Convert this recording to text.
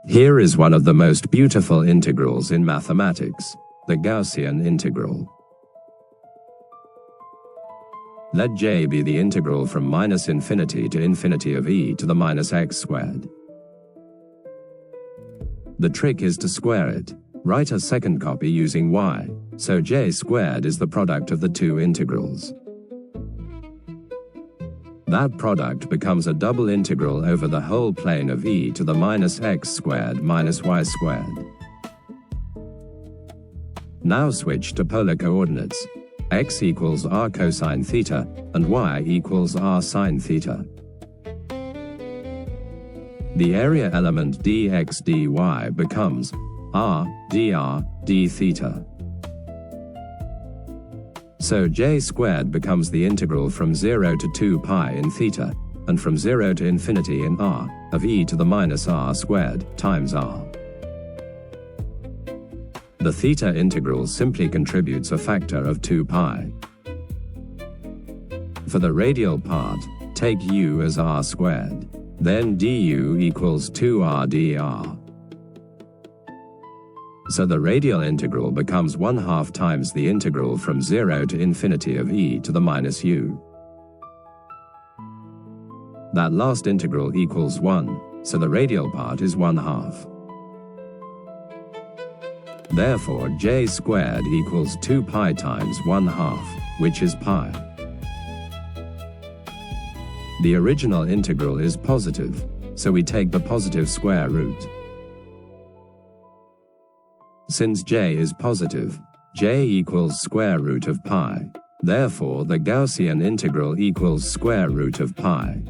Here is one of the most beautiful integrals in mathematics, the Gaussian integral. Let j be the integral from -infinity to infinity of e to the minus x squared. The trick is to square it. Write a second copy using y, so j squared is the product of the two integrals. That product becomes a double integral over the whole plane of e to the minus x squared minus y squared. Now switch to polar coordinates. X equals r cosine theta, and y equals r sine theta. The area element dx dy becomes r dr d theta. So j squared becomes the integral from 0 to 2 pi in theta, and from 0 to infinity in r, of e to the minus r squared times r. The theta integral simply contributes a factor of 2 pi. For the radial part, take u as r squared. Then du equals 2r dr. So the radial integral becomes 1/2 times the integral from 0 to infinity of e to the minus u. That last integral equals 1, so the radial part is 1/2. Therefore j squared equals 2 pi times 1/2, which is pi. The original integral is positive, so we take the positive square root. Since j is positive, j equals square root of pi. Therefore the Gaussian integral equals square root of pi.